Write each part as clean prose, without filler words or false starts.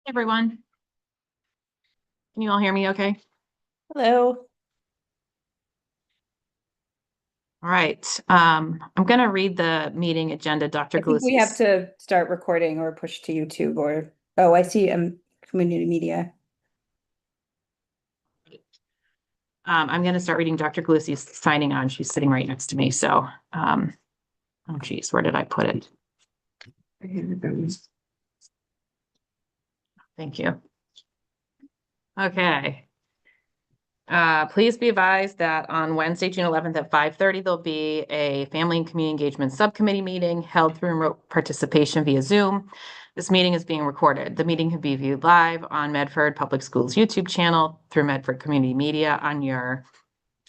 Everyone. Can you all hear me okay? Hello. All right. I'm going to read the meeting agenda, Dr. I think we have Galusi's. to start recording or push to YouTube or, oh, I see, community media. I'm going to start reading Dr. Galusi's signing on. She's sitting right next to me. So, oh geez, where did I put it? Thank you. Okay. Please be advised that on Wednesday, June 11th at 5:30, there'll be a Family and Community Engagement Subcommittee meeting held through remote participation via Zoom. This meeting is being recorded. The meeting can be viewed live on Medford Public Schools YouTube channel, through Medford Community Media on your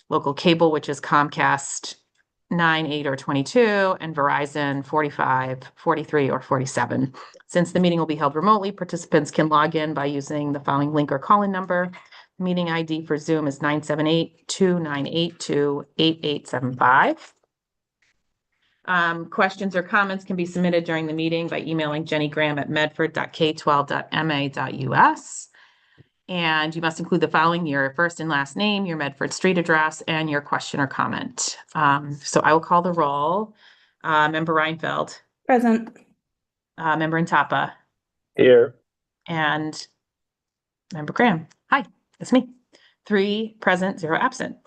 local cable, which is Comcast 9, 8, or 22, and Verizon 45, 43, or 47. Since the meeting will be held remotely, participants can log in by using the following link or call-in number. Meeting ID for Zoom is 978-2982-8875. Questions or comments can be submitted during the meeting by emailing Jenny Graham at medford.k12.ma.us. And you must include the following: your first and last name, your Medford street address, and your question or comment. So I will call the roll. Member Reinfeld, Present. Member Intapa, Here. and Member Graham. Hi, that's me. 3 present, 0 absent.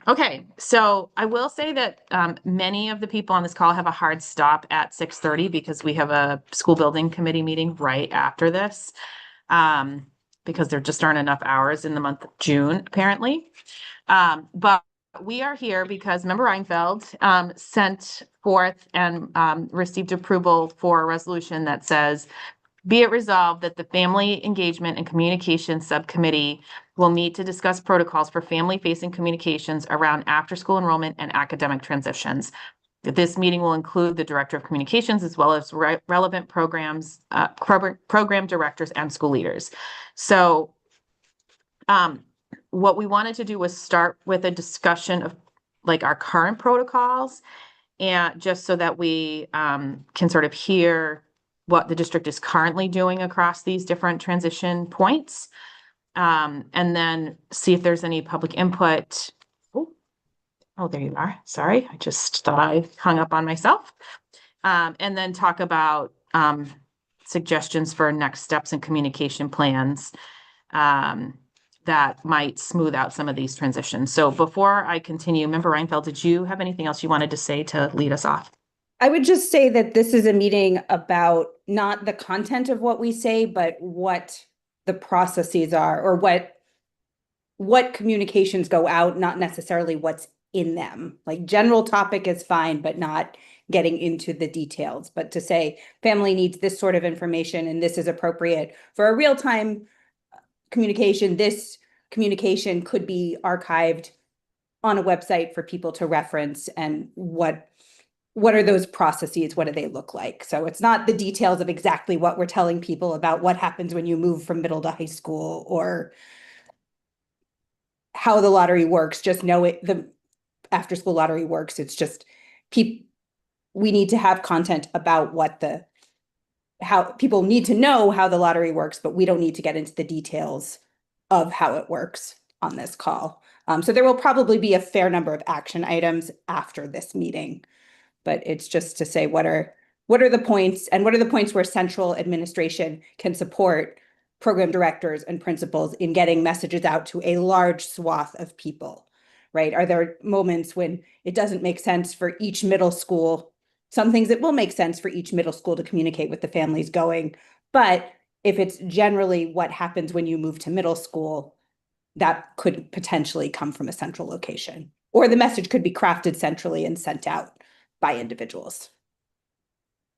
Okay, so I will say that many of the people on this call have a hard stop at 6:30 because we have a school building committee meeting right after this. Because there just aren't enough hours in the month of June, apparently. But we are here because Member Reinfeld sent forth and received approval for a resolution that says, be it resolved that the Family Engagement and Communication Subcommittee will meet to discuss protocols for family-facing communications around after-school enrollment and academic transitions. This meeting will include the Director of Communications as well as relevant programs, program directors and school leaders. So what we wanted to do was start with a discussion of like our current protocols, and just so that we can sort of hear what the district is currently doing across these different transition points. And then see if there's any public input. Oh, there you are. Sorry, I just thought I hung up on myself. And then talk about suggestions for next steps and communication plans that might smooth out some of these transitions. So before I continue, Member Reinfeld, did you have anything else you wanted to say to lead us off? I would just say that this is a meeting about not the content of what we say, but what the processes are, or what communications go out, not necessarily what's in them. Like general topic is fine, but not getting into the details. But to say family needs this sort of information and this is appropriate for a real-time communication, this communication could be archived on a website for people to reference, and what are those processes? What do they look like? So it's not the details of exactly what we're telling people about what happens when you move from middle to high school or how the lottery works. Just know it, the after school lottery works. It's just we need to have content about how people need to know how the lottery works, but we don't need to get into the details of how it works on this call. So there will probably be a fair number of action items after this meeting, but it's just to say what are the points, and what are the points where central administration can support program directors and principals in getting messages out to a large swath of people, right? Are there moments when it doesn't make sense for each middle school? Some things it will make sense for each middle school to communicate with the families going, but if it's generally what happens when you move to middle school, that could potentially come from a central location, or the message could be crafted centrally and sent out by individuals.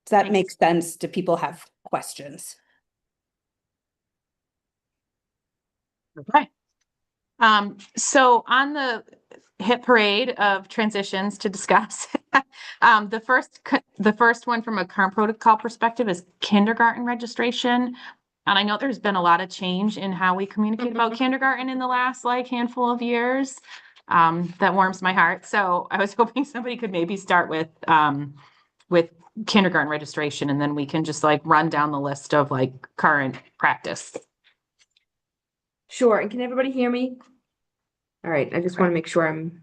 Does that make sense? Do people have questions? Okay. So on the hit parade of transitions to discuss, the first one from a current protocol perspective is kindergarten registration. And I know there's been a lot of change in how we communicate about kindergarten in the last like handful of years. That warms my heart. So I was hoping somebody could maybe start with kindergarten registration, and then we can just like run down the list of like current practice. Sure. And can everybody hear me? All right. I just want to make sure I'm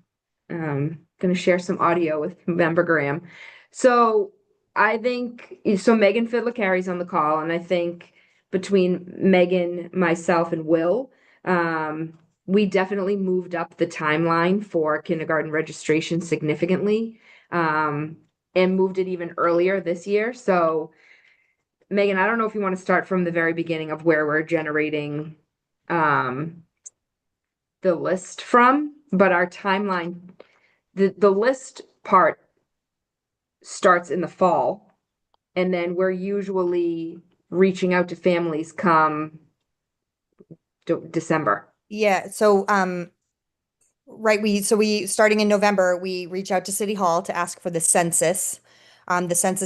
going to share some audio with Member Graham. So I think so. Megan Fiddler carries on the call, and I think between Megan, myself, and Will, we definitely moved up the timeline for kindergarten registration significantly, and moved it even earlier this year. So Megan, I don't know if you want to start from the very beginning of where we're generating the list from, but our timeline, the list part starts in the fall, and then we're usually reaching out to families come December. Yeah, so right, we starting in November, we reach out to City Hall to ask for the census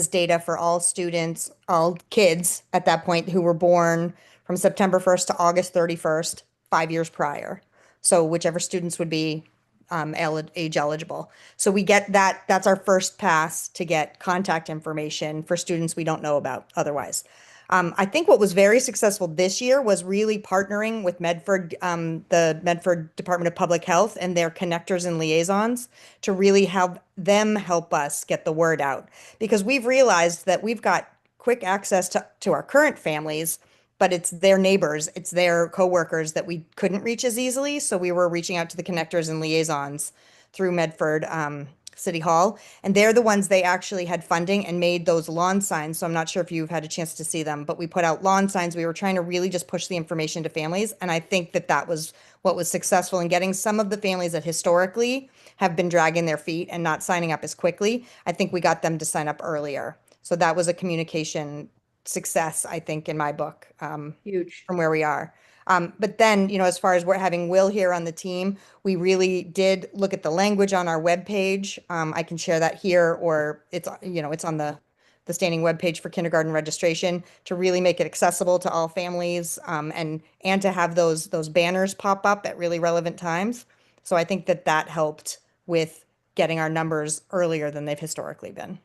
data for all students, all kids at that point who were born from September 1st to August 31st, 5 years prior. So whichever students would be age eligible. So we get that, that's our first pass to get contact information for students we don't know about otherwise. I think what was very successful this year was really partnering with Medford, the Medford Department of Public Health and their connectors and liaisons to really help them help us get the word out. Because we've realized that we've got quick access to our current families, but it's their neighbors, it's their coworkers that we couldn't reach as easily. So we were reaching out to the connectors and liaisons through Medford City Hall. And they're the ones, they actually had funding and made those lawn signs. So I'm not sure if you've had a chance to see them, but we put out lawn signs. We were trying to really just push the information to families. And I think that that was what was successful in getting some of the families that historically have been dragging their feet and not signing up as quickly. I think we got them to sign up earlier. So that was a communication success, I think, in my book, Huge. from where we are. But then, as far as we're having Will here on the team, we really did look at the language on our webpage. I can share that here, or it's on the standing webpage for kindergarten registration to really make it accessible to all families, and to have those banners pop up at really relevant times. So I think that helped with getting our numbers earlier than they've historically been.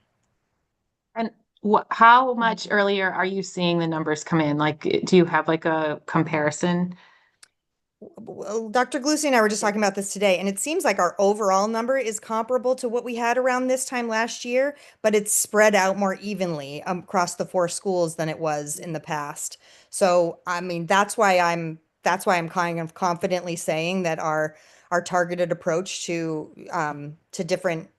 And how much earlier are you seeing the numbers come in? Like, do you have like a comparison? Well, Dr. Glucy and I were just talking about this today, and it seems like our overall number is comparable to what we had around this time last year, but it's spread out more evenly across the 4 schools than it was in the past. So, I mean, that's why I'm kind of confidently saying that our targeted approach to different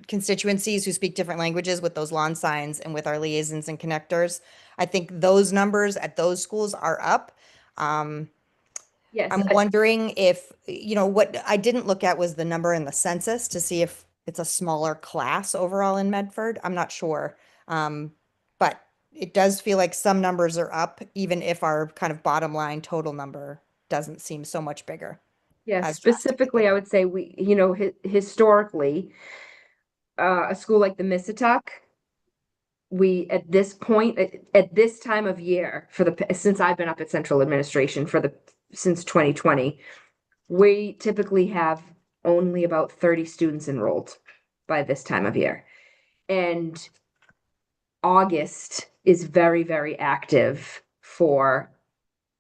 constituencies who speak different languages with those lawn signs and with our liaisons and connectors, I think those numbers at those schools are up. Yes. I'm wondering if, what I didn't look at was the number in the census to see if it's a smaller class overall in Medford. I'm not sure. But it does feel like some numbers are up, even if our kind of bottom line total number doesn't seem so much bigger. Yes, as drastically specifically, I bigger. would say we, historically, a school like the Mississauga, we at this point, at this time of year, since I've been up at central administration since 2020, we typically have only about 30 students enrolled by this time of year. And August is very, very active for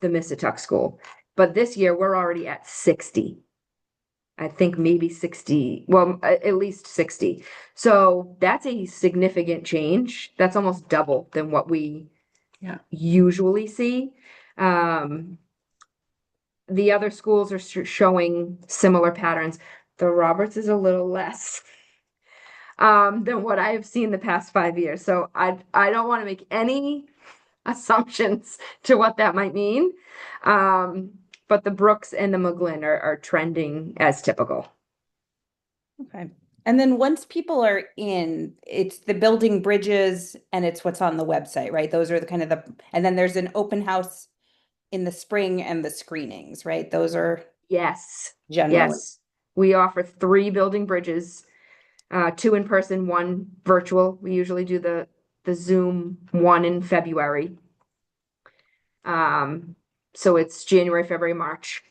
the Mississauga school. But this year we're already at 60. I think maybe 60, well, at least 60. So that's a significant change. That's almost double than what we usually see. The other schools are showing similar patterns. The Roberts is a little less than what I have seen the past 5 years. So I don't want to make any assumptions to what that might mean. But the Brooks and the McGlynn are trending as typical. Okay. And then once people are in, it's the building bridges and it's what's on the website, right? Those are the kind of and then there's an open house in the spring and the screenings, right? Those are Yes. generally. Yes. We offer 3 building bridges, 2 in person, 1 virtual. We usually do the Zoom one in February. So it's January, February, March.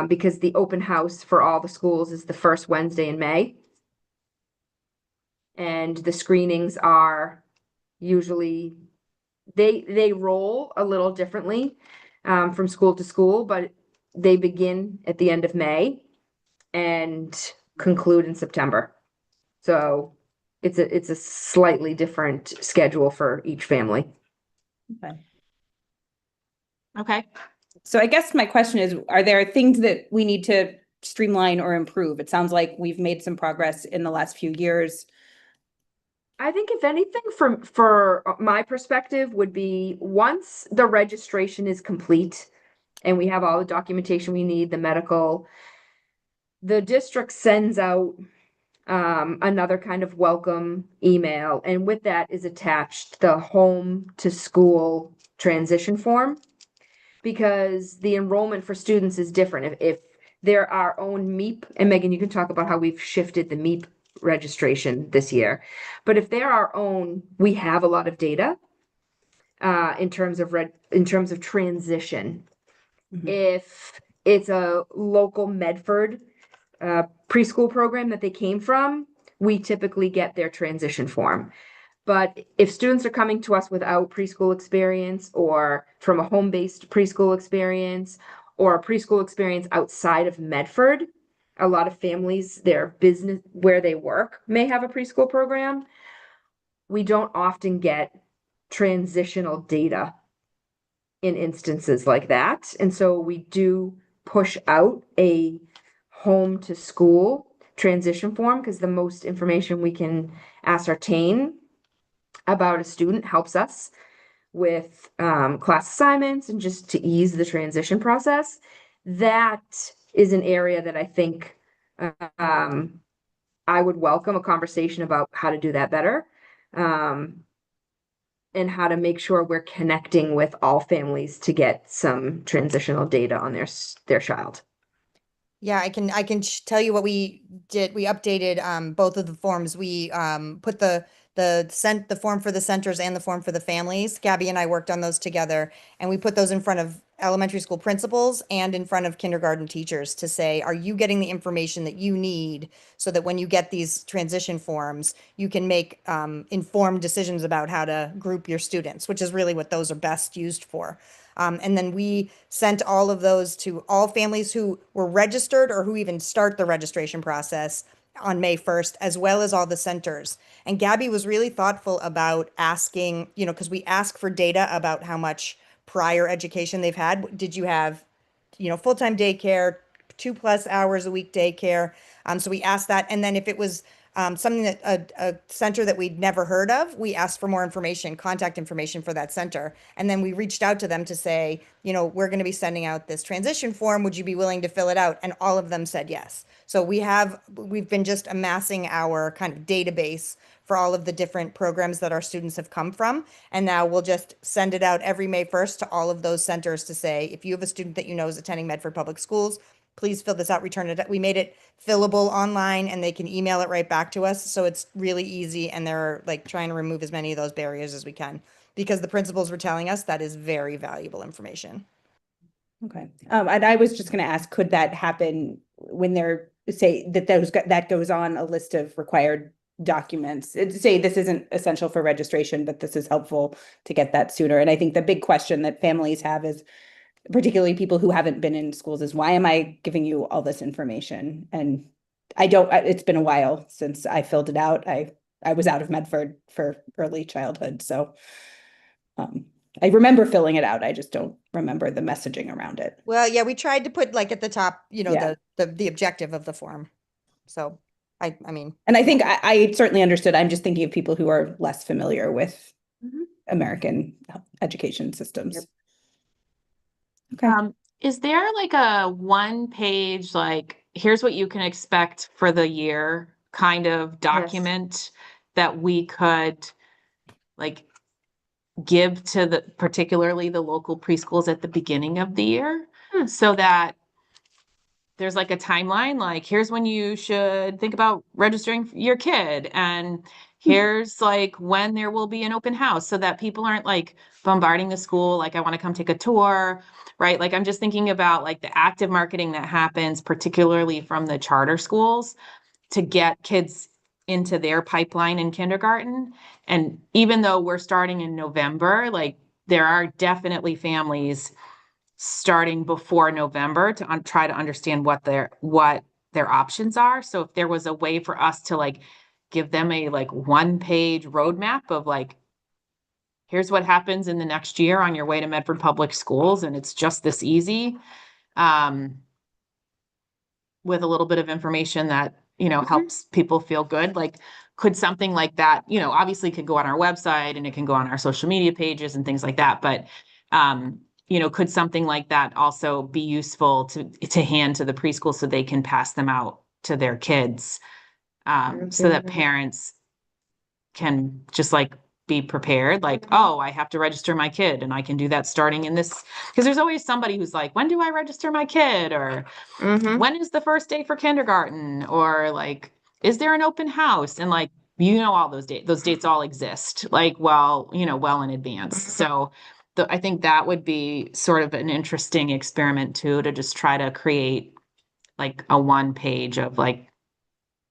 Because the open house for all the schools is the first Wednesday in May. and the screenings are usually they roll a little differently from school to school, but they begin at the end of May and conclude in September. So it's a slightly different schedule for each family. Okay. Okay. So I guess my question is, are there things that we need to streamline or improve? It sounds like we've made some progress in the last few years. I think if anything for my perspective would be once the registration is complete and we have all the documentation we need, the medical, the district sends out another kind of welcome email, and with that is attached the home to school transition form, because the enrollment for students is different. If they're our own MEEP, and Megan, you can talk about how we've shifted the MEEP registration this year, but if they're our own, we have a lot of data in terms of transition. Mhm. If it's a local Medford preschool program that they came from, we typically get their transition form. But if students are coming to us without preschool experience, or from a home-based preschool experience, or a preschool experience outside of Medford, a lot of families, their business where they work may have a preschool program. We don't often get transitional data in instances like that. And so we do push out a home to school transition form, because the most information we can ascertain about a student helps us with class assignments and just to ease the transition process. That is an area that I think I would welcome a conversation about how to do that better. And how to make sure we're connecting with all families to get some transitional data on their child. Yeah, I can tell you what we did. We updated both of the forms. We put the form for the centers and the form for the families. Gabby and I worked on those together, and we put those in front of elementary school principals and in front of kindergarten teachers to say, are you getting the information that you need so that when you get these transition forms, you can make informed decisions about how to group your students, which is really what those are best used for. And then we sent all of those to all families who were registered or who even start the registration process on May 1st, as well as all the centers. And Gabby was really thoughtful about asking, because we ask for data about how much prior education they've had. Did you have, full-time daycare, 2+ hours a week daycare? So we asked that. And then if it was something that a center that we'd never heard of, we asked for more information, contact information for that center. And then we reached out to them to say, we're going to be sending out this transition form. Would you be willing to fill it out? And all of them said yes. So we've been just amassing our kind of database for all of the different programs that our students have come from. And now we'll just send it out every May 1st to all of those centers to say, if you have a student that you know is attending Medford Public Schools, please fill this out, return it. We made it fillable online, and they can email it right back to us. So it's really easy, and they're like trying to remove as many of those barriers as we can, because the principals were telling us that is very valuable information. Okay. And I was just going to ask, could that happen when they're say that goes on a list of required documents? Say this isn't essential for registration, but this is helpful to get that sooner. And I think the big question that families have is, particularly people who haven't been in schools, is why am I giving you all this information? And it's been a while since I filled it out. I was out of Medford for early childhood. So I remember filling it out. I just don't remember the messaging around it. Well, yeah, we tried to put like at the top, Yeah. the objective of the form. So I mean, And I think I certainly understood. I'm just thinking of people who are less familiar with American education systems. Yep. Okay. Is there like a 1-page, like, here's what you can expect for the year kind of document that we could like give to particularly the local preschools at the beginning of the year, so that there's like a timeline, like here's when you should think about registering your kid, and here's like when there will be an open house, so that people aren't like bombarding the school like, I want to come take a tour, right? Like I'm just thinking about like the active marketing that happens particularly from the charter schools to get kids into their pipeline in kindergarten. And even though we're starting in November, like there are definitely families starting before November to try to understand what their options are. So if there was a way for us to like give them a like 1-page roadmap of like, here's what happens in the next year on your way to Medford Public Schools, and it's just this easy, with a little bit of information that, helps people feel good. Like, could something like that, obviously could go on our website and it can go on our social media pages and things like that. But, could something like that also be useful to hand to the preschool so they can pass them out to their kids? So that parents can just like be prepared, like, oh, I have to register my kid and I can do that starting in this, because there's always somebody who's like, when do I register my kid? Or when is the first day for kindergarten? Or like, is there an open house? And like, all those dates all exist, like, well in advance. So I think that would be sort of an interesting experiment too, to just try to create like a 1-page of like,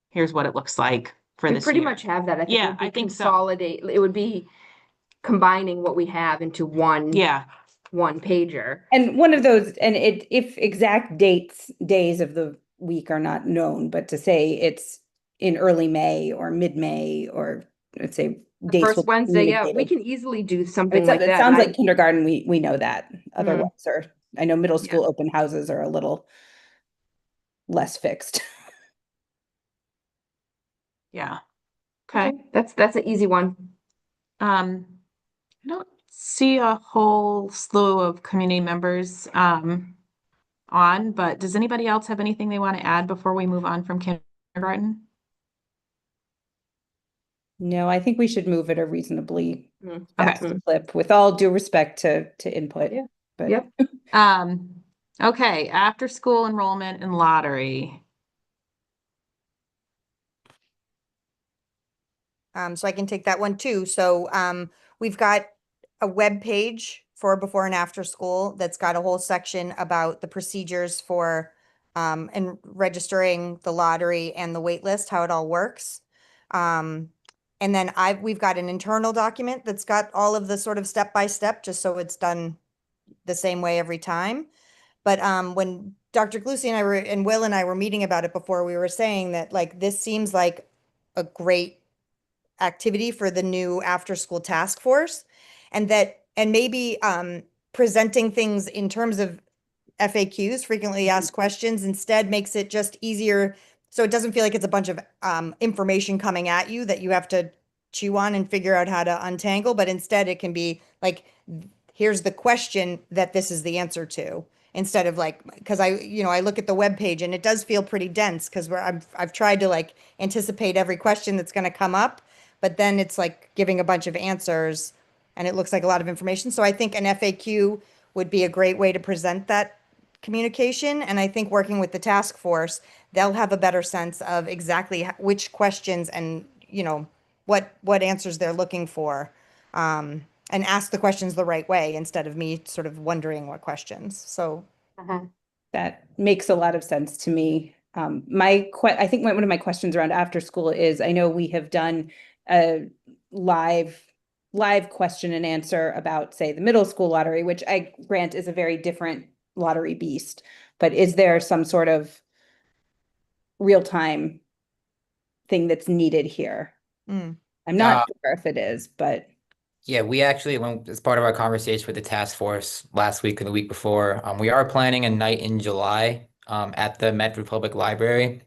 here's what it looks like for We this pretty year. much have that. I think Yeah, it would be I think so. consolidate. It would be combining what we have into one Yeah, one pager. And one of those, and if exact days of the week are not known, but to say it's in early May or mid-May, or let's say The dates will first be Wednesday, yeah, we communicated. can easily do I mean, something like it that. sounds and like kindergarten, we know that. Other Mhm. ones are, I know middle school open houses are a little less fixed. yeah. Okay. That's an easy one. I don't see a whole slew of community members on, but does anybody else have anything they want to add before we move on from kindergarten? No, I think we should move at a reasonably Mm. fast Okay. clip, with all due respect to input. Yeah. But Yep. Okay, after school enrollment and lottery. So I can take that one too. So we've got a web page for before and after school that's got a whole section about the procedures for and registering the lottery and the wait list, how it all works. And then we've got an internal document that's got all of the sort of step by step, just so it's done the same way every time. But when Dr. Glucy and Will and I were meeting about it before, we were saying that like this seems like a great activity for the new after school task force, and maybe presenting things in terms of FAQs, frequently asked questions, instead makes it just easier, so it doesn't feel like it's a bunch of information coming at you that you have to chew on and figure out how to untangle, but instead it can be like, here's the question that this is the answer to, instead of like, because I look at the web page and it does feel pretty dense, because I've tried to like anticipate every question that's going to come up, but then it's like giving a bunch of answers and it looks like a lot of information. So I think an FAQ would be a great way to present that communication. And I think working with the task force, they'll have a better sense of exactly which questions and, what answers they're looking for. And ask the questions the right way instead of me sort of wondering what questions. So that makes a lot of sense to me. I think one of my questions around after school is, I know we have done a live question and answer about, say, the middle school lottery, which I grant is a very different lottery beast. But is there some sort of real-time thing that's needed here? I'm not sure if it is, but Yeah, we actually went as part of our conversation with the task force last week and the week before. We are planning a night in July at the Medford Public Library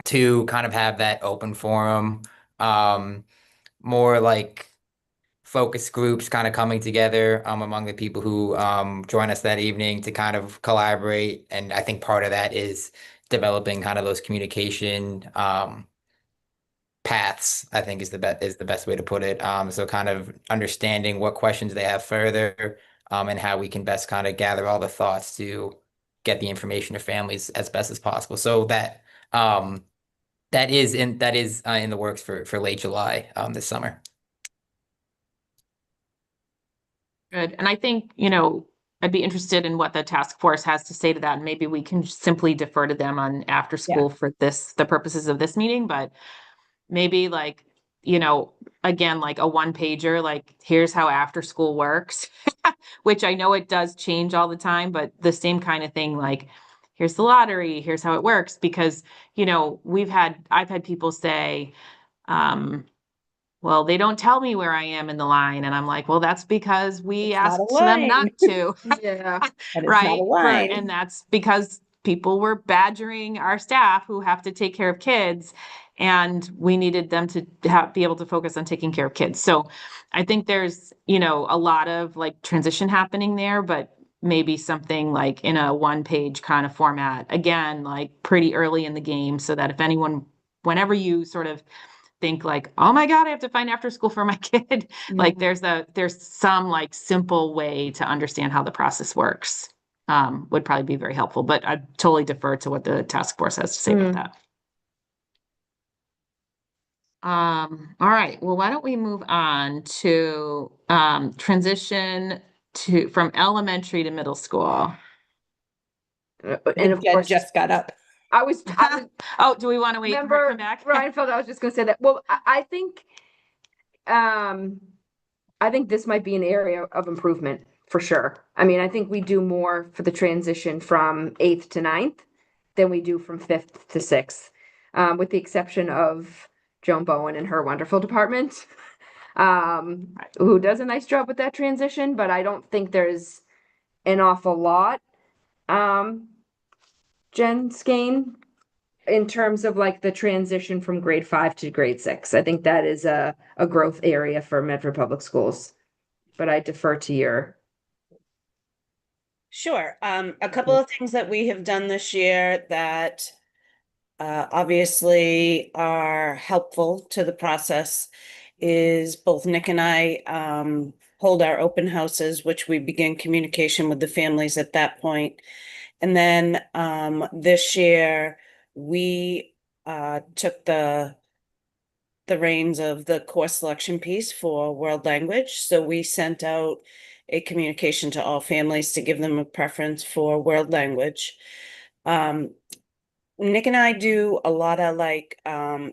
to kind of have that open forum, more like focus groups kind of coming together among the people who join us that evening to kind of collaborate. And I think part of that is developing kind of those communication paths, I think is the best way to put it. So kind of understanding what questions they have further, and how we can best kind of gather all the thoughts to get the information to families as best as possible. So that is in the works for late July this summer. Good. And I think, I'd be interested in what the task force has to say to that. And maybe we can simply defer to them on after school for the purposes of this meeting. But maybe like, again, like a one pager, like here's how after school works, which I know it does change all the time, but the same kind of thing, like here's the lottery, here's how it works, because, I've had people say, well, they don't tell me where I am in the line. And I'm like, well, that's because we It's not a asked them not line. to. Yeah. And it's not Right. a line. And that's because people were badgering our staff who have to take care of kids. And we needed them to be able to focus on taking care of kids. So I think there's, a lot of like transition happening there, but maybe something like in a one page kind of format, again, like pretty early in the game, so that if anyone, whenever you sort of think like, oh my God, I have to find after school for my kid. Like there's some like simple way to understand how the process works. Would probably be very helpful, but I totally defer to what the task force has to say about that. All right, well, why don't we move on to transition from elementary to middle school. And of Jen course, just got up. I was Oh, do we want to wait for her to remember come back? Reinfeld, I was just gonna say that. Well, I think this might be an area of improvement for sure. I mean, I think we do more for the transition from 8th to 9th than we do from 5th to 6th, with the exception of Joan Bowen and her wonderful department, who does a nice job with that transition, but I don't think there's an awful lot. Jen Skane, in terms of like the transition from grade 5 to grade 6. I think that is a growth area for Medford Public Schools. But I defer to your. Sure. A couple of things that we have done this year that obviously are helpful to the process is both Nick and I hold our open houses, which we begin communication with the families at that point. And then this year we took the reins of the course selection piece for world language. So we sent out a communication to all families to give them a preference for world language. Nick and I do a lot of like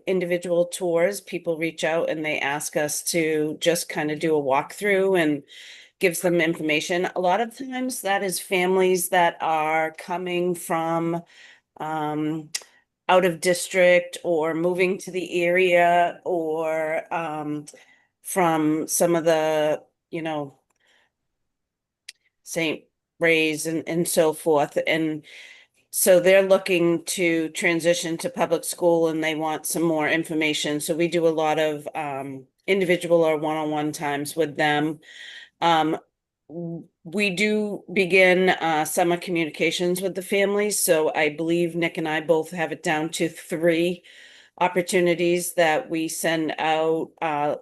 individual tours. People reach out and they ask us to just kind of do a walkthrough and gives them information. A lot of times that is families that are coming from out of district or moving to the area or from some of the, St. Ray's and so forth. And so they're looking to transition to public school and they want some more information. So we do a lot of individual or one-on-one times with them. We do begin summer communications with the families. So I believe Nick and I both have it down to 3 opportunities that we send out,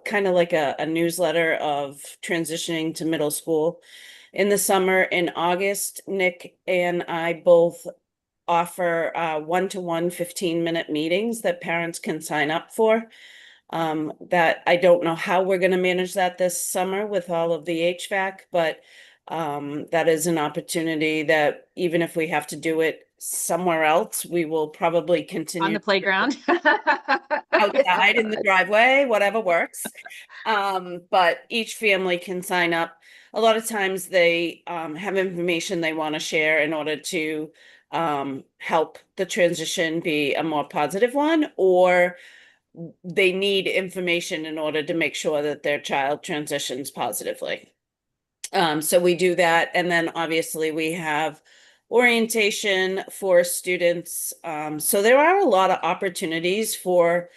kind of like a newsletter of transitioning to middle school. In the summer, in August, Nick and I both offer 1-to-1 15-minute meetings that parents can sign up for. That I don't know how we're going to manage that this summer with all of the HVAC, but that is an opportunity that even if we have to do it somewhere else, we will probably continue On the playground. outside in the driveway, whatever works. But each family can sign up. A lot of times they have information they want to share in order to help the transition be a more positive one, or they need information in order to make sure that their child transitions positively. So we do that. And then obviously we have orientation for students. So there are a lot of opportunities for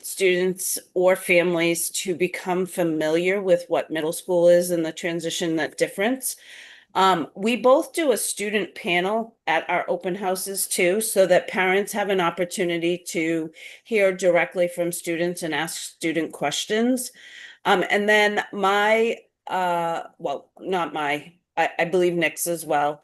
students or families to become familiar with what middle school is and the transition, that difference. We both do a student panel at our open houses too, so that parents have an opportunity to hear directly from students and ask student questions. And then I believe Nick's as well,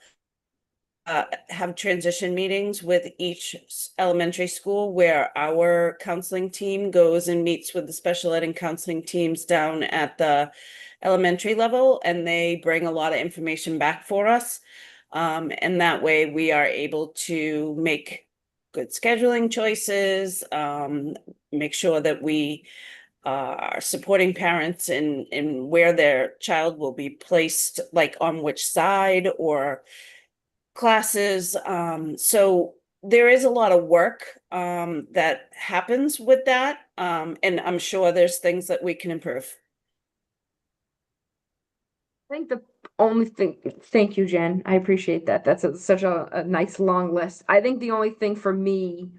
have transition meetings with each elementary school where our counseling team goes and meets with the special ed and counseling teams down at the elementary level, and they bring a lot of information back for us. And that way we are able to make good scheduling choices, make sure that we are supporting parents in where their child will be placed, like on which side or classes. So there is a lot of work that happens with that. And I'm sure there's things that we can improve. I think the only thing, thank you, Jen. I appreciate that. That's such a nice long list. I think the only thing for me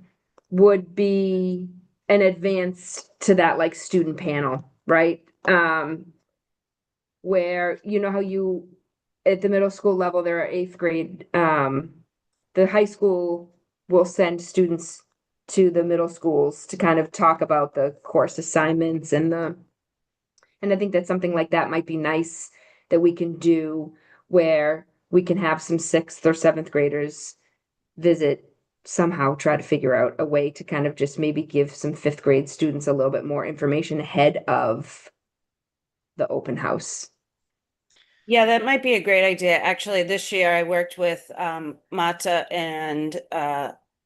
would be an advance to that like student panel, right? Where you know how you at the middle school level there are eighth grade, the high school will send students to the middle schools to kind of talk about the course assignments and I think that something like that might be nice that we can do where we can have some sixth or seventh graders visit somehow try to figure out a way to kind of just maybe give some fifth grade students a little bit more information ahead of the open house. Yeah, that might be a great idea. Actually, this year I worked with Mata and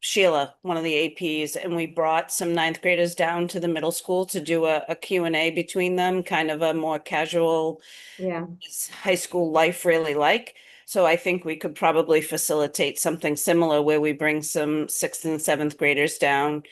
Sheila, one of the APs, and we brought some ninth graders down to the middle school to do a Q&A between them, kind of a more casual Yeah. high school life really like. So I think we could probably facilitate something similar where we bring some sixth and seventh graders down.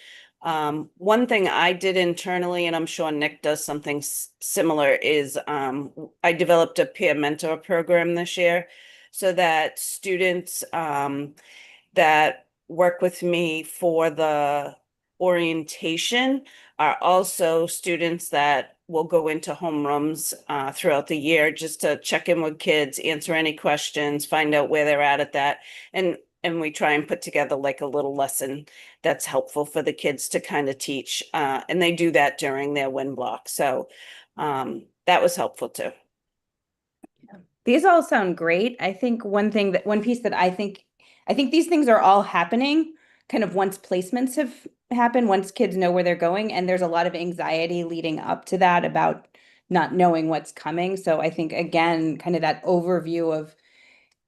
One thing I did internally, and I'm sure Nick does something similar, is I developed a peer mentor program this year so that students that work with me for the orientation are also students that will go into homerooms throughout the year just to check in with kids, answer any questions, find out where they're at that. And we try and put together like a little lesson that's helpful for the kids to kind of teach. And they do that during their win block. So that was helpful too. These all sound great. I think one piece that I think these things are all happening kind of once placements have happened, once kids know where they're going, and there's a lot of anxiety leading up to that about not knowing what's coming. So I think again, kind of that overview of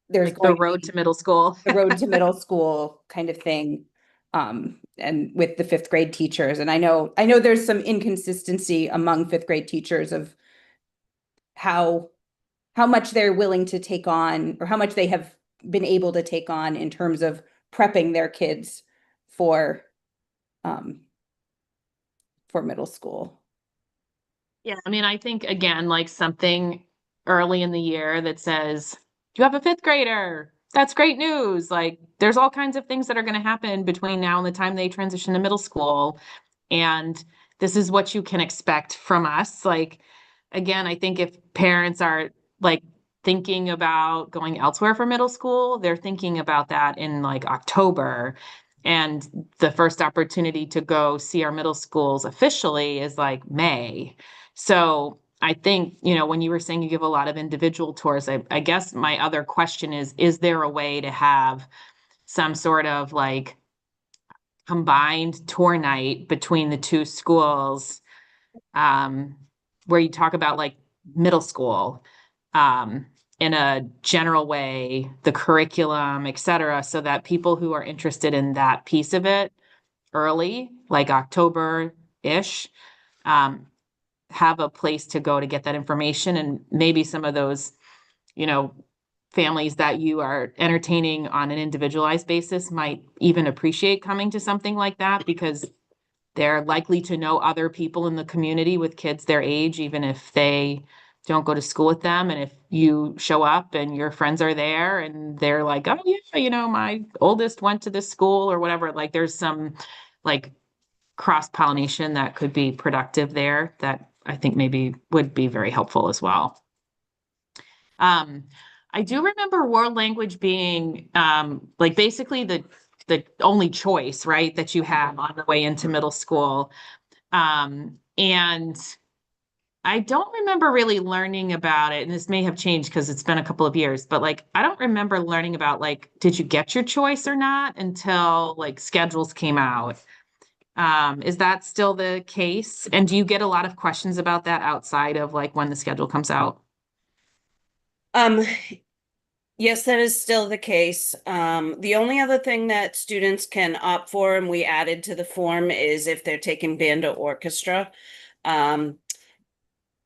there's Like the road to middle school. the road to middle school kind of thing. And with the fifth grade teachers. And I know there's some inconsistency among fifth grade teachers of how much they're willing to take on or how much they have been able to take on in terms of prepping their kids for middle school. Yeah, I mean, I think again, like something early in the year that says, you have a fifth grader. That's great news. Like there's all kinds of things that are going to happen between now and the time they transition to middle school. And this is what you can expect from us. Like, again, I think if parents are like thinking about going elsewhere for middle school, they're thinking about that in like October. And the first opportunity to go see our middle schools officially is like May. So I think, when you were saying you give a lot of individual tours, I guess my other question is there a way to have some sort of like combined tour night between the two schools, where you talk about like middle school, in a general way, the curriculum, et cetera, so that people who are interested in that piece of it early, like October-ish, have a place to go to get that information. And maybe some of those, families that you are entertaining on an individualized basis might even appreciate coming to something like that because they're likely to know other people in the community with kids their age, even if they don't go to school with them. And if you show up and your friends are there and they're like, oh yeah, my oldest went to this school or whatever, like there's some like cross-pollination that could be productive there that I think maybe would be very helpful as well. I do remember world language being like basically the only choice, right, that you have on the way into middle school. And I don't remember really learning about it, and this may have changed because it's been a couple of years, but like I don't remember learning about like, did you get your choice or not until like schedules came out. Is that still the case? And do you get a lot of questions about that outside of like when the schedule comes out? Yes, that is still the case. The only other thing that students can opt for, and we added to the form, is if they're taking band or orchestra.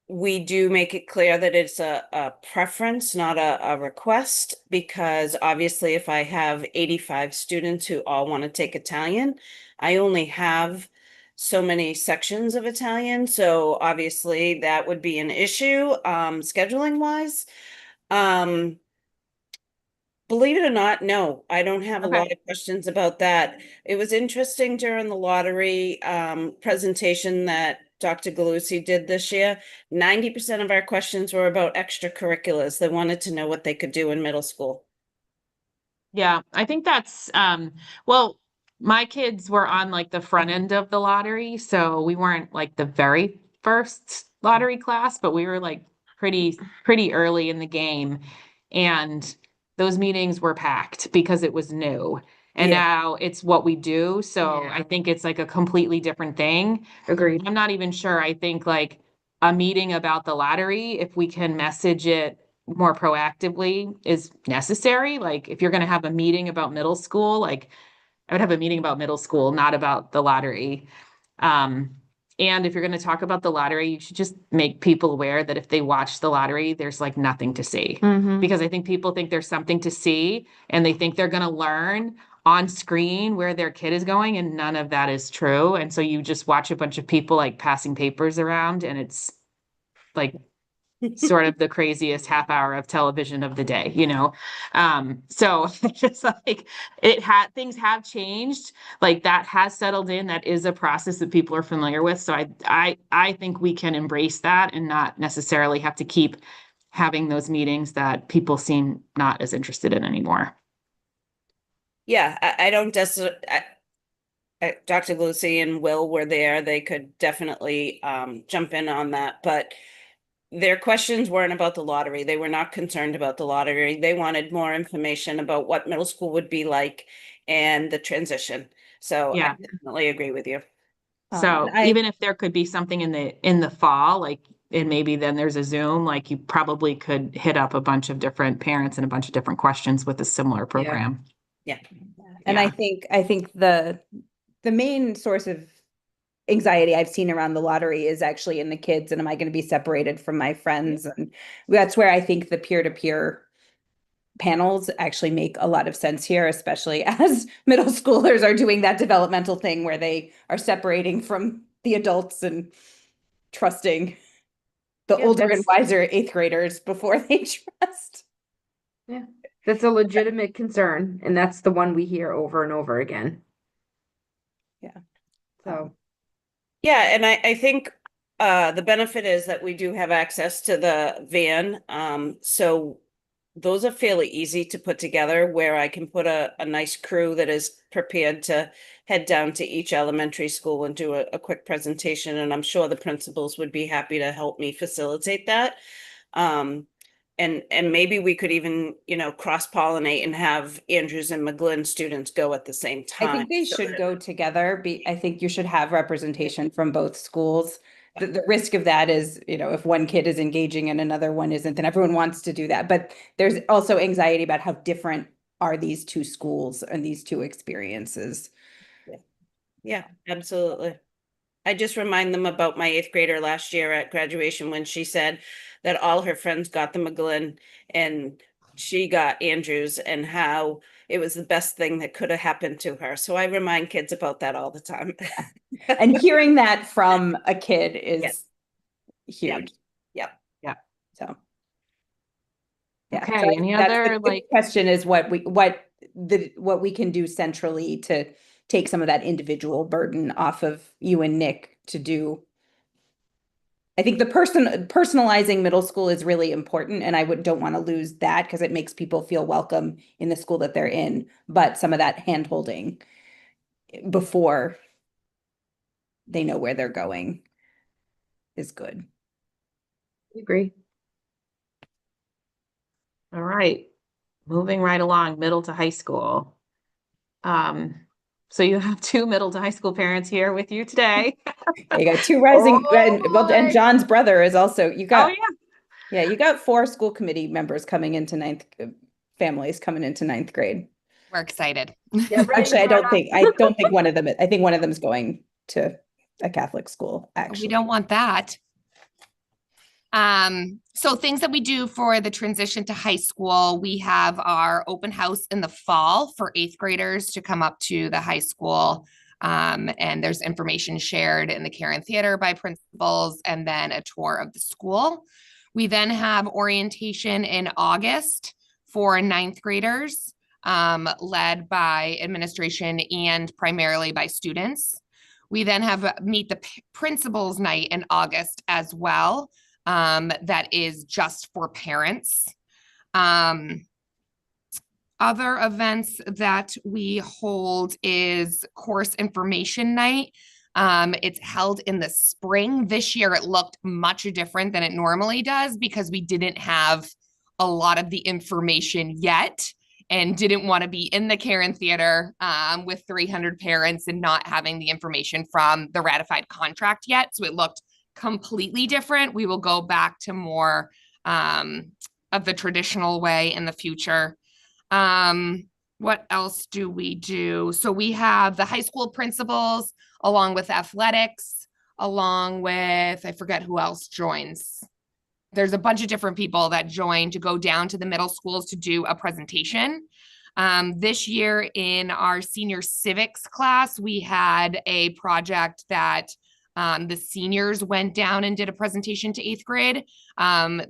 We do make it clear that it's a preference, not a request, because obviously if I have 85 students who all want to take Italian, I only have so many sections of Italian. So obviously that would be an issue, scheduling wise. Um, Believe it or not, no, I don't have a Okay. lot of questions about that. It was interesting during the lottery presentation that Dr. Galusi did this year. 90% of our questions were about extracurriculars. They wanted to know what they could do in middle school. Yeah, I think that's well, my kids were on like the front end of the lottery, so we weren't like the very first lottery class, but we were like pretty early in the game. And those meetings were packed because it was new. And Yeah. now it's what we do. So Yeah. I think it's like a completely different thing. Agreed. I'm not even sure. I think like a meeting about the lottery, if we can message it more proactively, is necessary. Like if you're going to have a meeting about middle school, like I would have a meeting about middle school, not about the lottery. Um, and if you're going to talk about the lottery, you should just make people aware that if they watch the lottery, there's like nothing to see. Mm-hmm. Because I think people think there's something to see and they think they're going to learn on screen where their kid is going, and none of that is true. And so you just watch a bunch of people like passing papers around, and it's like sort of the craziest half hour of television of the day, you know? So it's like things have changed. Like that has settled in. That is a process that people are familiar with. So I think we can embrace that and not necessarily have to keep having those meetings that people seem not as interested in anymore. Yeah, I don't Dr. Lucy and Will were there. They could definitely jump in on that, but their questions weren't about the lottery. They were not concerned about the lottery. They wanted more information about what middle school would be like and the transition. So I Yeah. definitely agree with you. So and I even if there could be something in the fall, like, and maybe then there's a Zoom, like you probably could hit up a bunch of different parents and a bunch of different questions with a similar program. Yeah. And Yeah. I think the main source of anxiety I've seen around the lottery is actually in the kids, and am I going to be separated from my friends? And that's where I think the peer-to-peer panels actually make a lot of sense here, especially as middle schoolers are doing that developmental thing where they are separating from the adults and trusting the Yeah, older and that's- wiser eighth graders before they trust. Yeah, that's a legitimate concern, and that's the one we hear over and over again. Yeah. So, Yeah, and I think the benefit is that we do have access to the van. So those are fairly easy to put together, where I can put a nice crew that is prepared to head down to each elementary school and do a quick presentation. And I'm sure the principals would be happy to help me facilitate that. And maybe we could even, cross-pollinate and have Andrews and McGlynn students go at the same I time. think they so should that- go together. I think you should have representation from both schools. The risk of that is, if one kid is engaging and another one isn't, then everyone wants to do that. But there's also anxiety about how different are these two schools and these two experiences. Yeah, absolutely. I just remind them about my eighth grader last year at graduation when she said that all her friends got the McGlynn and she got Andrews, and how it was the best thing that could have happened to her. So I remind kids about that all the time. And hearing that from a kid Yes. is huge. Yep. So. Yeah. Okay, So I any think that's other, the big like, question is what we can do centrally to take some of that individual burden off of you and Nick to do. I think the personalizing middle school is really important, and don't want to lose that because it makes people feel welcome in the school that they're in. But some of that hand holding before they know where they're going is good. I agree. all right, moving right along, middle to high school. So you have two middle to high school parents here with you today. You got two rising, Oh, and boy. John's brother is also, Oh, yeah. yeah, you got 4 school committee members coming into ninth families coming into ninth grade. We're excited. Actually, I don't think one of them, I think one of them is going to a Catholic school, actually. We don't want that. So things that we do for the transition to high school, we have our open house in the fall for 8th graders to come up to the high school. And there's information shared in the Karen Theater by principals and then a tour of the school. We then have orientation in August for 9th graders, led by administration and primarily by students. We then have meet the principals night in August as well. That is just for parents. Other events that we hold is course information night. It's held in the spring. This year it looked much different than it normally does because we didn't have a lot of the information yet and didn't want to be in the Karen Theater with 300 parents and not having the information from the ratified contract yet. So it looked completely different. We will go back to more of the traditional way in the future. What else do we do? So we have the high school principals along with athletics, along with, I forget who else joins. There's a bunch of different people that join to go down to the middle schools to do a presentation. This year in our senior civics class, we had a project that the seniors went down and did a presentation to 8th grade.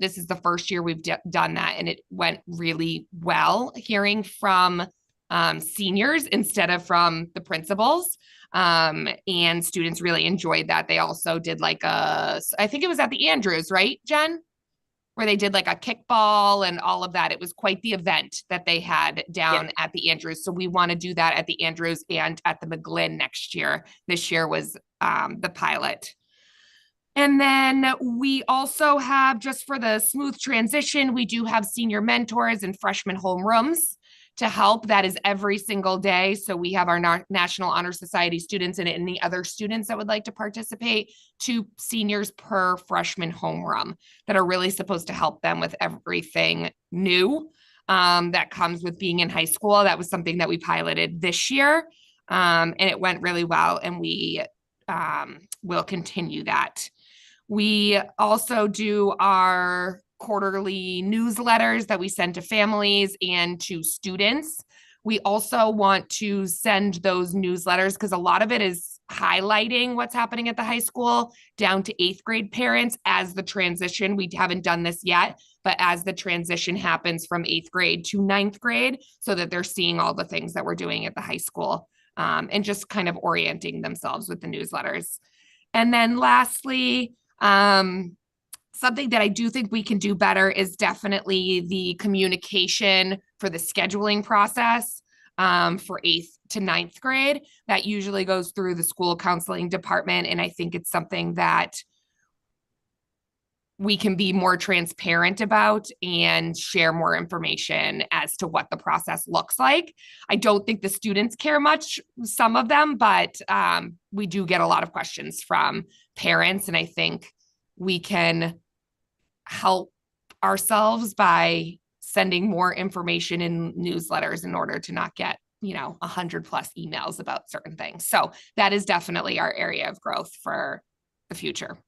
This is the first year we've done that, and it went really well hearing from seniors instead of from the principals. And students really enjoyed that. They also did like I think it was at the Andrews, right, Jen? Where they did like a kickball and all of that. It was quite the event that they had down at the Andrews. So we want to do that at the Andrews and at the McGlynn next year. This year was the pilot. And then we also have, just for the smooth transition, we do have senior mentors and freshman homerooms to help. That is every single day. So we have our National Honor Society students and any other students that would like to participate, 2 seniors per freshman homeroom that are really supposed to help them with everything new that comes with being in high school. That was something that we piloted this year, and it went really well, and we will continue that. We also do our quarterly newsletters that we send to families and to students. We also want to send those newsletters because a lot of it is highlighting what's happening at the high school down to 8th grade parents as the transition. We haven't done this yet, but as the transition happens from 8th grade to 9th grade, so that they're seeing all the things that we're doing at the high school, and just kind of orienting themselves with the newsletters. And then lastly, something that I do think we can do better is definitely the communication for the scheduling process for 8th to 9th grade. That usually goes through the school counseling department. And I think it's something that we can be more transparent about and share more information as to what the process looks like. I don't think the students care much, some of them, but we do get a lot of questions from parents. And I think we can help ourselves by sending more information in newsletters in order to not get 100+ emails about certain things. So that is definitely our area of growth for the future.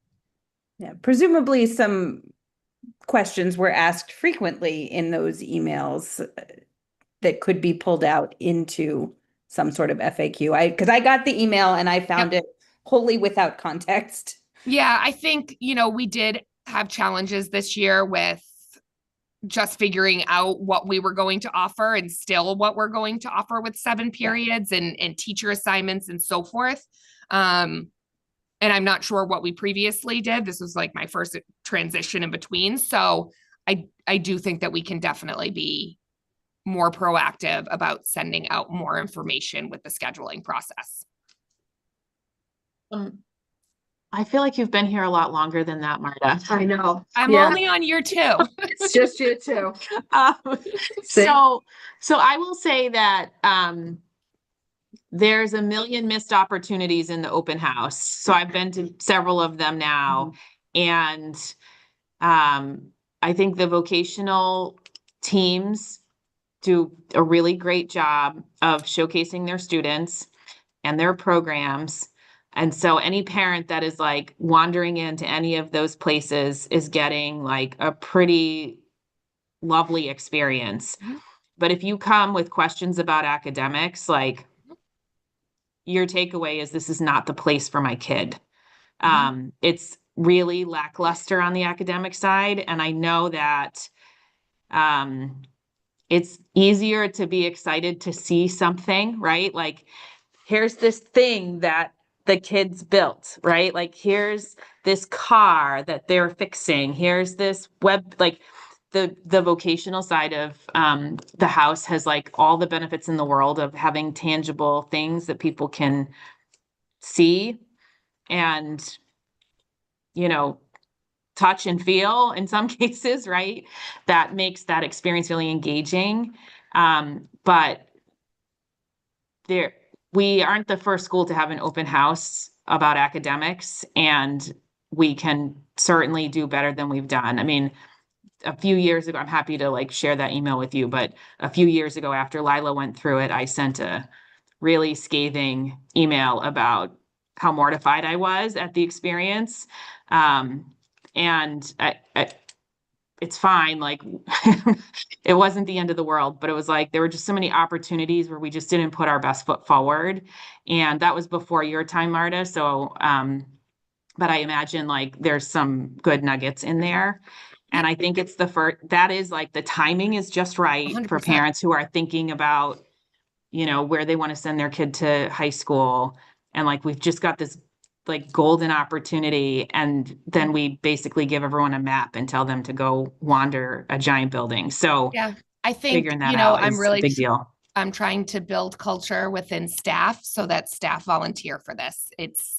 Yeah, presumably some questions were asked frequently in those emails that could be pulled out into some sort of FAQ. Because I got the email and I found it wholly without context. Yeah, I think, we did have challenges this year with just figuring out what we were going to offer and still what we're going to offer with 7 periods and teacher assignments and so forth. And I'm not sure what we previously did. This was like my first transition in between. So I do think that we can definitely be more proactive about sending out more information with the scheduling process. I feel like you've been here a lot longer than that, Marta. I know. I'm only on year 2. It's just you too. So I will say that there's a million missed opportunities in the open house. So I've been to several of them now. And I think the vocational teams do a really great job of showcasing their students and their programs. And so any parent that is like wandering into any of those places is getting like a pretty lovely experience. Mhm. But if you come with questions about academics, like your takeaway is this is not the place for my kid. It's really lackluster on the academic side. And I know that it's easier to be excited to see something, right? Like, here's this thing that the kids built, right? Like, here's this car that they're fixing. Here's this web, like the vocational side of the house has like all the benefits in the world of having tangible things that people can see and, you know, touch and feel in some cases, right? That makes that experience really engaging. But there, we aren't the first school to have an open house about academics, and we can certainly do better than we've done. I mean, a few years ago, I'm happy to like share that email with you, but a few years ago after Lila went through it, I sent a really scathing email about how mortified I was at the experience. And it's fine. Like it wasn't the end of the world, but it was like, there were just so many opportunities where we just didn't put our best foot forward. And that was before your time, Marta. So, but I imagine like there's some good nuggets in there. And I think it's the first, that is like the timing is just right for 100%. parents who are thinking about, you know, where they want to send their kid to high school. And like, we've just got this like golden opportunity. And then we basically give everyone a map and tell them to go wander a giant building. So Yeah, I think, figuring that you know, out I'm is a really, big deal. I'm trying to build culture within staff so that staff volunteer for this. It's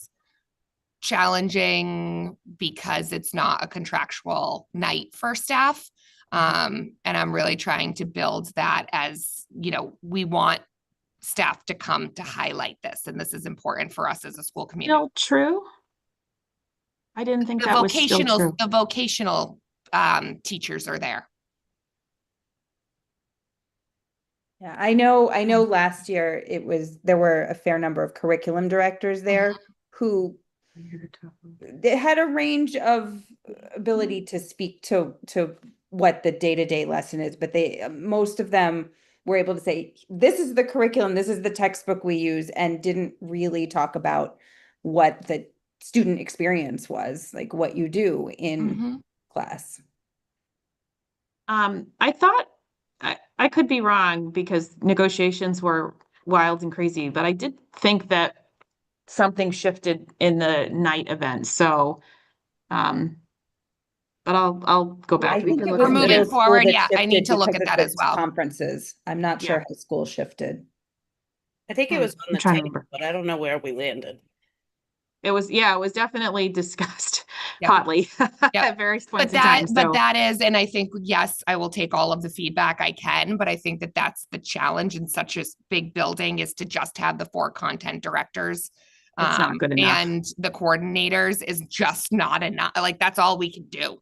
challenging because it's not a contractual night for staff. And I'm really trying to build that as, you know, we want staff to come to highlight this. And this is important for us as a school community. Still true? I didn't think The that was still true. vocational teachers are there. Yeah, I know last year there were a fair number of curriculum directors there who they had a range of ability to speak to what the day-to-day lesson is, but most of them were able to say, this is the curriculum, this is the textbook we use, and didn't really talk about what the student experience was, like what you do in class. I thought I could be wrong because negotiations were wild and crazy, but I did think that something shifted in the night event. So, but I'll go back. I We think can it look was We're into moving middle it. school forward. that Yeah, I need shifted to look because at of that the as well. Conferences. I'm not sure Yeah. how school shifted. I think it was on I'm the trying to table, remember. but I don't know where we landed. It was, yeah, it was definitely discussed Yep. hotly Yep. at various points in time. But So that is, and I think, yes, I will take all of the feedback I can, but I think that that's the challenge in such a big building is to just have the 4 content directors. it's not good enough. And the coordinators is just not enough. Like, that's all we can do.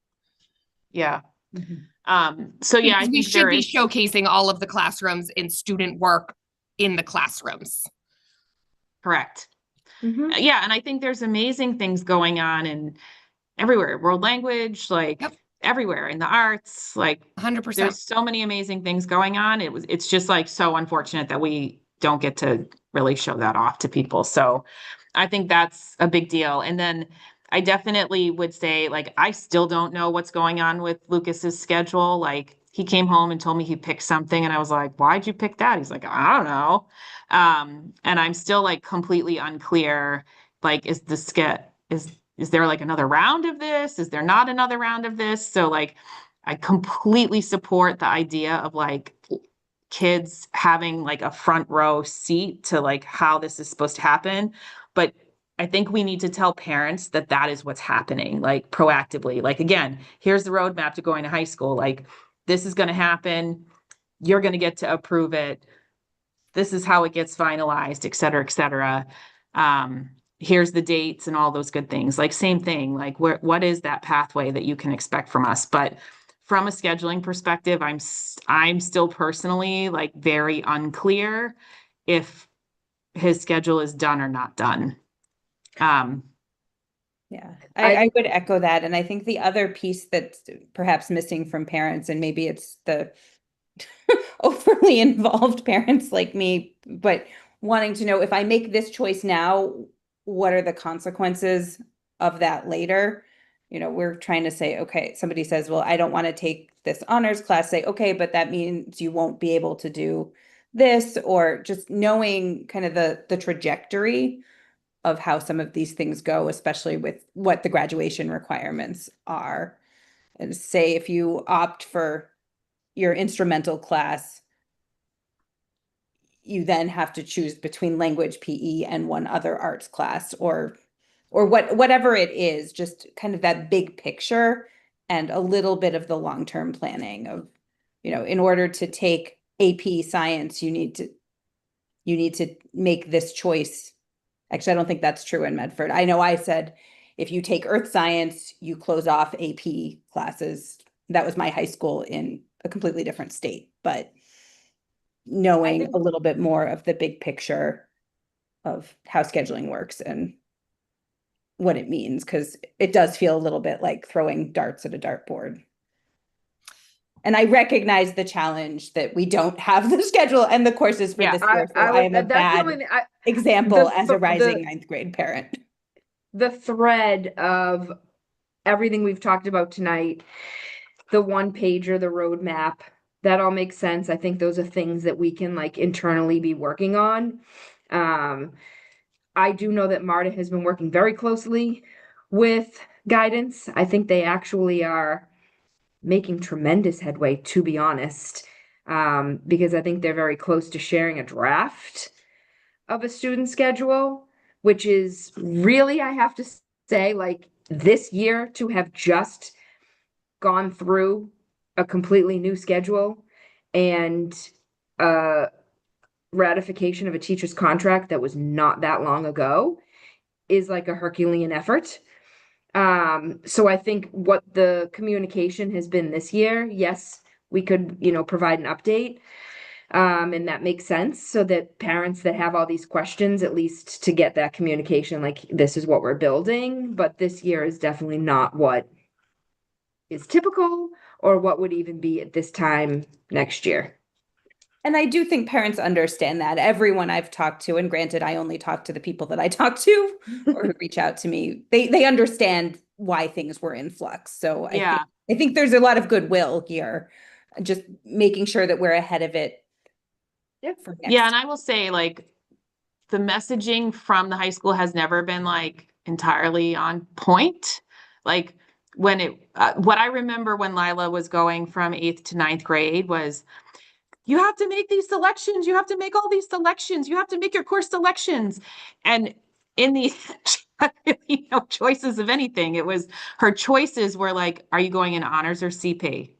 Yeah. So yeah, I Because we think there should be is, showcasing all of the classrooms in student work in the classrooms. correct. Yeah, and I think there's amazing things going on in everywhere, world language, like Yep. everywhere in the arts, like 100%. there's so many amazing things going on. It's just like so unfortunate that we don't get to really show that off to people. So I think that's a big deal. And then I definitely would say, like, I still don't know what's going on with Lucas's schedule. Like, he came home and told me he picked something, and I was like, why'd you pick that? He's like, I don't know. And I'm still like completely unclear. Like, is there like another round of this? Is there not another round of this? So like, I completely support the idea of like kids having like a front row seat to like how this is supposed to happen. But I think we need to tell parents that that is what's happening, like proactively. Like, again, here's the roadmap to going to high school. Like, this is going to happen. You're going to get to approve it. This is how it gets finalized, et cetera, et cetera. Here's the dates and all those good things. Like, same thing, like what is that pathway that you can expect from us? But from a scheduling perspective, I'm still personally like very unclear if his schedule is done or not done. Yeah, I I think- would echo that. And I think the other piece that's perhaps missing from parents, and maybe it's the overly involved parents like me, but wanting to know if I make this choice now, what are the consequences of that later? You know, we're trying to say, okay, somebody says, well, I don't want to take this honors class. Say, okay, but that means you won't be able to do this, or just knowing kind of the trajectory of how some of these things go, especially with what the graduation requirements are. And say if you opt for your instrumental class, you then have to choose between language, PE, and one other arts class, or whatever it is, just kind of that big picture and a little bit of the long-term planning of, you know, in order to take AP science, you need to make this choice. Actually, I don't think that's true in Medford. I know I said, if you take earth science, you close off AP classes. That was my high school in a completely different state, but knowing think- a little bit more of the big picture of how scheduling works and what it means, because it does feel a little bit like throwing darts at a dartboard. And I recognize the challenge that we don't have the schedule and the courses for Yeah, this year, so I am a that's the bad only thing example the as a th- rising ninth grade parent. the thread of everything we've talked about tonight, the one pager, the roadmap, that all makes sense. I think those are things that we can like internally be working on. I do know that MARTA has been working very closely with guidance. I think they actually are making tremendous headway, to be honest, because I think they're very close to sharing a draft of a student schedule, which is really, I have to say, like this year to have just gone through a completely new schedule and ratification of a teacher's contract that was not that long ago is like a Herculean effort. So I think what the communication has been this year, yes, we could, you know, provide an update. And that makes sense so that parents that have all these questions, at least to get that communication, like this is what we're building. But this year is definitely not what is typical or what would even be at this time next year. And I do think parents understand that. Everyone I've talked to, and granted, I only talk to the people that I talk to or who reach out to me, they understand why things were in flux. So Yeah. I think there's a lot of goodwill here, just making sure that we're ahead of it. For next. Yeah, and I will say, like, the messaging from the high school has never been like entirely on point. Like when what I remember when Lila was going from 8th to 9th grade was, you have to make these selections. You have to make all these selections. You have to make your course selections. And in the she had really no choices of anything. It was her choices were like, are you going in honors or CP?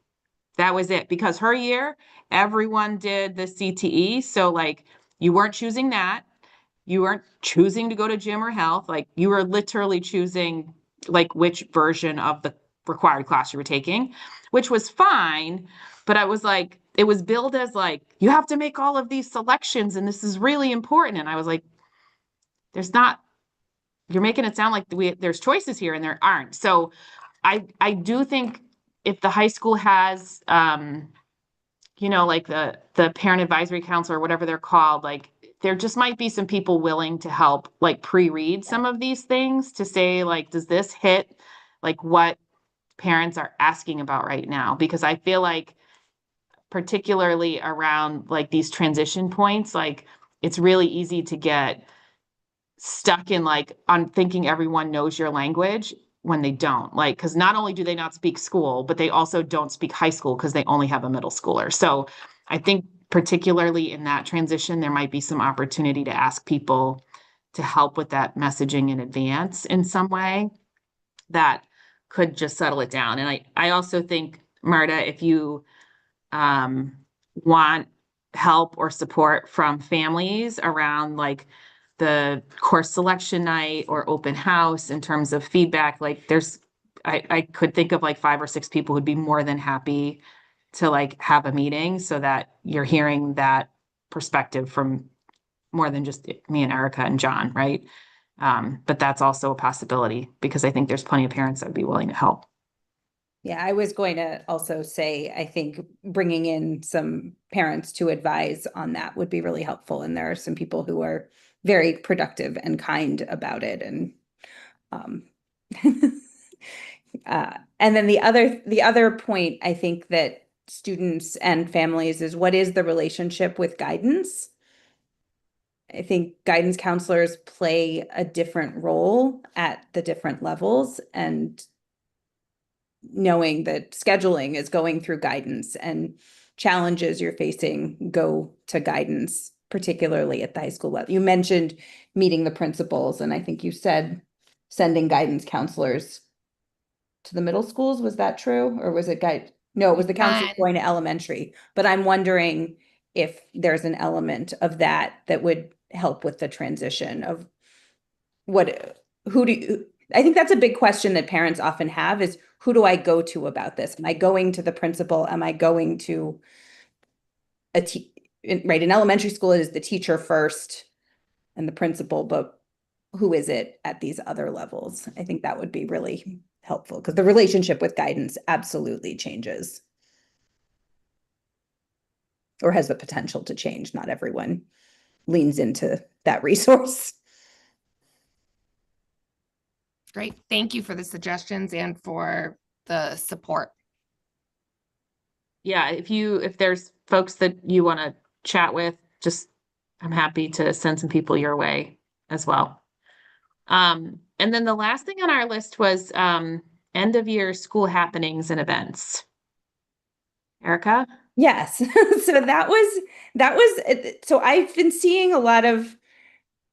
That was it. Because her year, everyone did the CTE. So like you weren't choosing that. You weren't choosing to go to gym or health. Like you were literally choosing like which version of the required class you were taking, which was fine. But I was like, it was billed as like, you have to make all of these selections and this is really important. And I was like, there's not, you're making it sound like there's choices here and there aren't. So I do think if the high school has, you know, like the parent advisory council or whatever they're called, like there just might be some people willing to help like pre-read some of these things to say like, does this hit like what parents are asking about right now? Because I feel like particularly around like these transition points, like it's really easy to get stuck in like on thinking everyone knows your language when they don't. Like, because not only do they not speak school, but they also don't speak high school because they only have a middle schooler. So I think particularly in that transition, there might be some opportunity to ask people to help with that messaging in advance in some way that could just settle it down. And I also think, Marta, if you want help or support from families around like the course selection night or open house in terms of feedback, like there's I could think of like 5 or 6 people who'd be more than happy to like have a meeting so that you're hearing that perspective from more than just me and Erica and John, right? But that's also a possibility because I think there's plenty of parents that would be willing to help. Yeah, I was going to also say, I think bringing in some parents to advise on that would be really helpful. And there are some people who are very productive and kind about it. And and then the other point I think that students and families is, what is the relationship with guidance? I think guidance counselors play a different role at the different levels, and knowing that scheduling is going through guidance and challenges you're facing go to guidance, particularly at the high school level. You mentioned meeting the principals, and I think you said sending guidance counselors to the middle schools. Was that true? Or was it No, it was the counselors going to elementary. But I'm wondering if there's an element of that that would help with the transition of I think that's a big question that parents often have, is who do I go to about this? Am I going to the principal? Am I going to right, in elementary school, it is the teacher first and the principal, but who is it at these other levels? I think that would be really helpful because the relationship with guidance absolutely changes or has the potential to change. Not everyone leans into that resource. Great. Thank you for the suggestions and for the support. Yeah, if there's folks that you want to chat with, I'm happy to send some people your way as well. And then the last thing on our list was end of year school happenings and events. Erica? Yes. So I've been seeing a lot of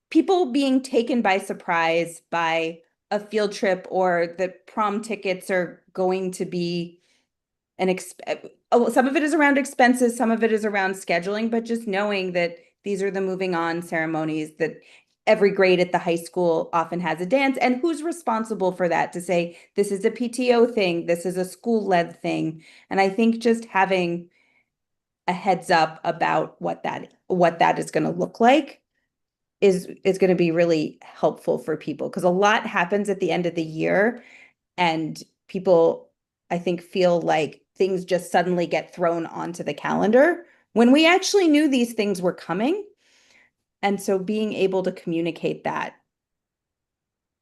people being taken by surprise by a field trip, or the prom tickets are going to be some of it is around expenses, some of it is around scheduling, but just knowing that these are the moving on ceremonies, that every grade at the high school often has a dance, and who's responsible for that to say, this is a PTO thing, this is a school-led thing. And I think just having a heads up about what that is going to look like is going to be really helpful for people, because a lot happens at the end of the year and people, I think, feel like things just suddenly get thrown onto the calendar when we actually knew these things were coming. And so being able to communicate that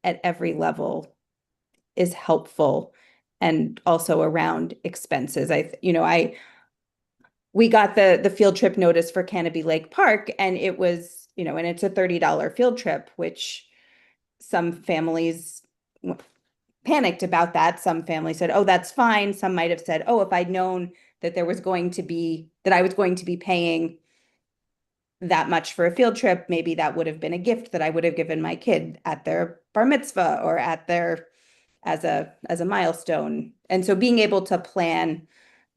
at every level is helpful. And also around expenses. We got the field trip notice for Canopy Lake Park, and it was, and it's a $30 field trip, which some families panicked about that. Some families said, oh, that's fine. Some might have said, oh, if I'd known that I was going to be paying that much for a field trip, maybe that would have been a gift that I would have given my kid at their bar mitzvah or at their, as a milestone. And so being able to plan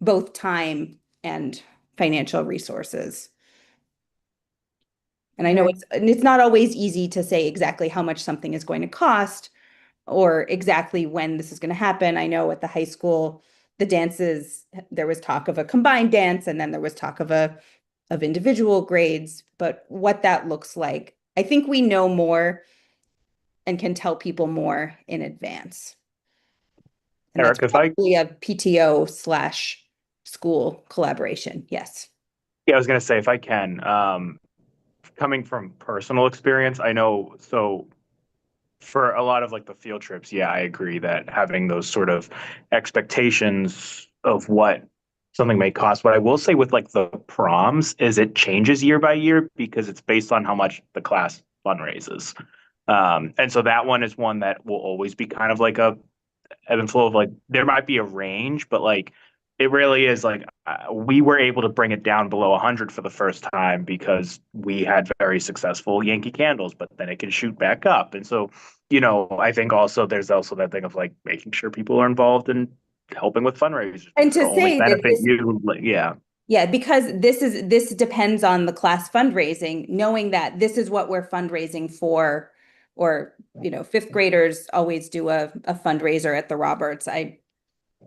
both time and financial resources. And I know it's not always easy to say exactly how much something is going to cost or exactly when this is going to happen. I know at the high school, the dances, there was talk of a combined dance, and then there was talk of individual grades, but what that looks like, I think we know more and can tell people more in advance. And Eric, that's probably a PTO/school collaboration. Yes. Yeah, I was going to say, if I can, coming from personal experience, I know, so for a lot of like the field trips, yeah, I agree that having those sort of expectations of what something may cost. What I will say with like the proms is it changes year by year because it's based on how much the class fundraises. And so that one is one that will always be kind of like a ebb and flow of, like, there might be a range, but like it really is like we were able to bring it down below 100 for the first time because we had very successful Yankee Candles, but then it can shoot back up. And so, I think there's also that thing of like making sure people are involved in helping with fundraisers. And to say that Yeah, because this depends on the class fundraising, knowing that this is what we're fundraising for or, fifth graders always do a fundraiser at the Roberts. I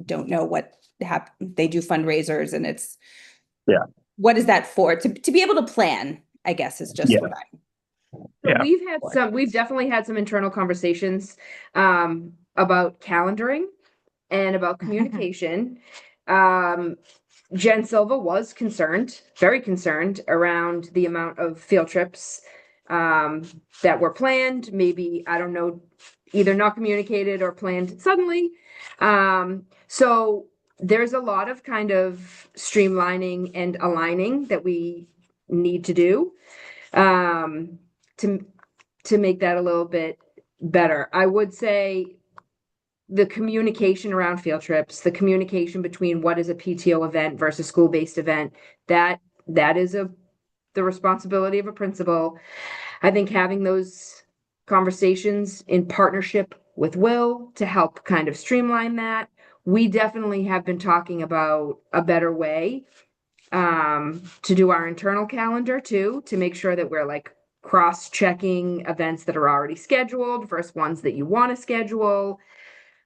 don't know what they do fundraisers, and it's, Yeah. what is that for? To be able to plan, I guess, is just Yeah. what So Yeah. we've definitely had some internal conversations about calendaring and about communication. Jen Silva was concerned, very concerned around the amount of field trips that were planned, maybe, I don't know, either not communicated or planned suddenly. So there's a lot of kind of streamlining and aligning that we need to do to make that a little bit better. I would say the communication around field trips, the communication between what is a PTO event versus school-based event, that is the responsibility of a principal. I think having those conversations in partnership with Will to help kind of streamline that. We definitely have been talking about a better way to do our internal calendar too, to make sure that we're like cross-checking events that are already scheduled versus ones that you want to schedule.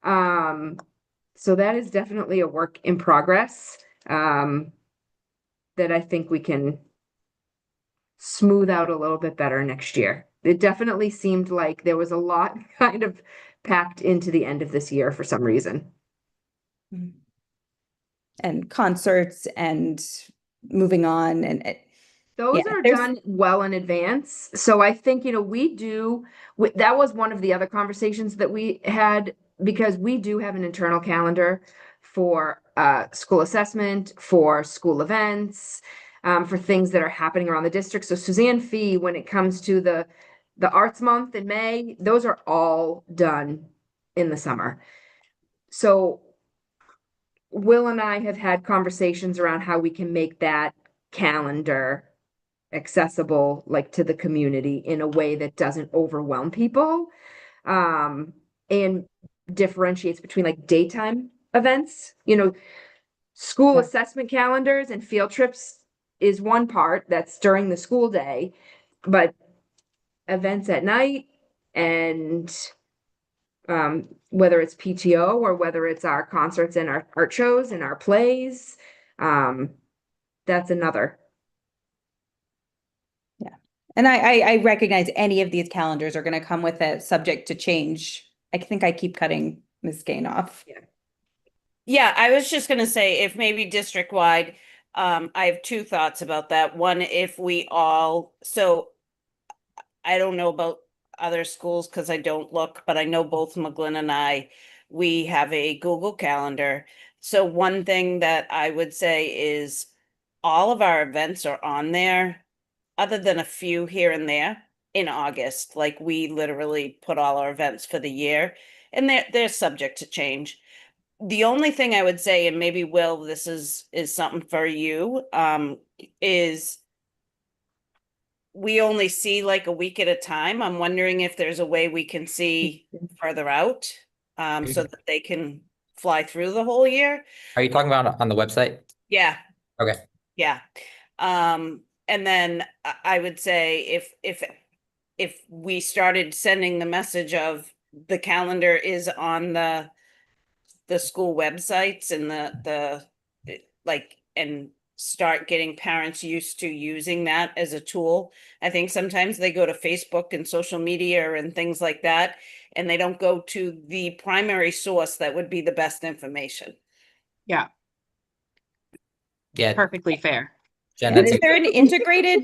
So that is definitely a work in progress that I think we can smooth out a little bit better next year. It definitely seemed like there was a lot kind of packed into the end of this year for some reason. and concerts and moving on, and Those Yeah, are there's- done well in advance. So I think, that was one of the other conversations that we had, because we do have an internal calendar for school assessment, for school events, for things that are happening around the district. So Suzanne Fee, when it comes to the Arts Month in May, those are all done in the summer. So Will and I have had conversations around how we can make that calendar accessible, like, to the community in a way that doesn't overwhelm people, and differentiates between like daytime events. School Yeah. assessment calendars and field trips is one part that's during the school day, but events at night and whether it's PTO or whether it's our concerts and our art shows and our plays, that's another. And I recognize any of these calendars are going to come with a subject to change. I think I keep cutting Ms. Gain off. Yeah, I was just gonna say, if maybe district-wide, I have two thoughts about that. One, if we all, so I don't know about other schools because I don't look, but I know both McGlynn and I, we have a Google Calendar. So one thing that I would say is all of our events are on there, other than a few here and there in August. Like, we literally put all our events for the year, and they're subject to change. The only thing I would say, and maybe Will, this is something for you, is we only see like a week at a time. I'm wondering if there's a way we can see further out, so that they can fly through the whole year. Are you talking about on the website? Yeah, Okay. yeah. And then I would say if we started sending the message of the calendar is on the school websites and and start getting parents used to using that as a tool. I think sometimes they go to Facebook and social media and things like that, and they don't go to the primary source that would be the best information. Yeah, Yeah, perfectly fair. Jen, And that's is there an integrated,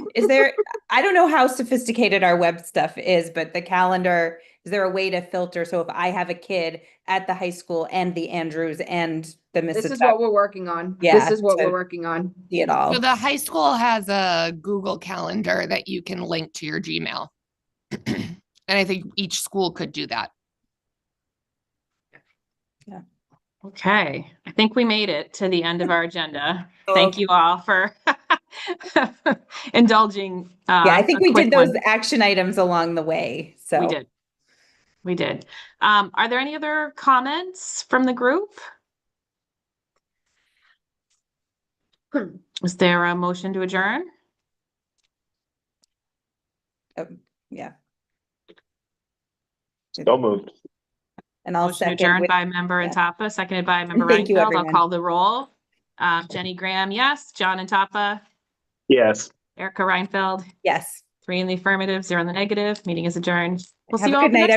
I don't know how sophisticated our web stuff is, but the calendar, is there a way to filter? So if I have a kid at the high school and the Andrews and the This is Mississauga, what we're working on. Yeah, This is what so- we're working on. see it all. So the high school has a Google Calendar that you can link to your Gmail. And I think each school could do that. Okay, I think we made it to the end of our agenda. Thank you all for indulging. Yeah, I think a we quick did those one. action items along the way, so. We did. We did. Are there any other comments from the group? Is there a motion to adjourn? Yeah. So moved. And I'll Motion second adjourned with, by member yeah. Intapa, seconded by member Thank you, Reinfeld. I'll everyone. call the roll. Jenny Graham, yes. John Intapa, Yes. Erica Reinfeld, yes. 3 in the affirmative, 0 in the negative. Meeting is adjourned. We'll see Have you a all good at the night, next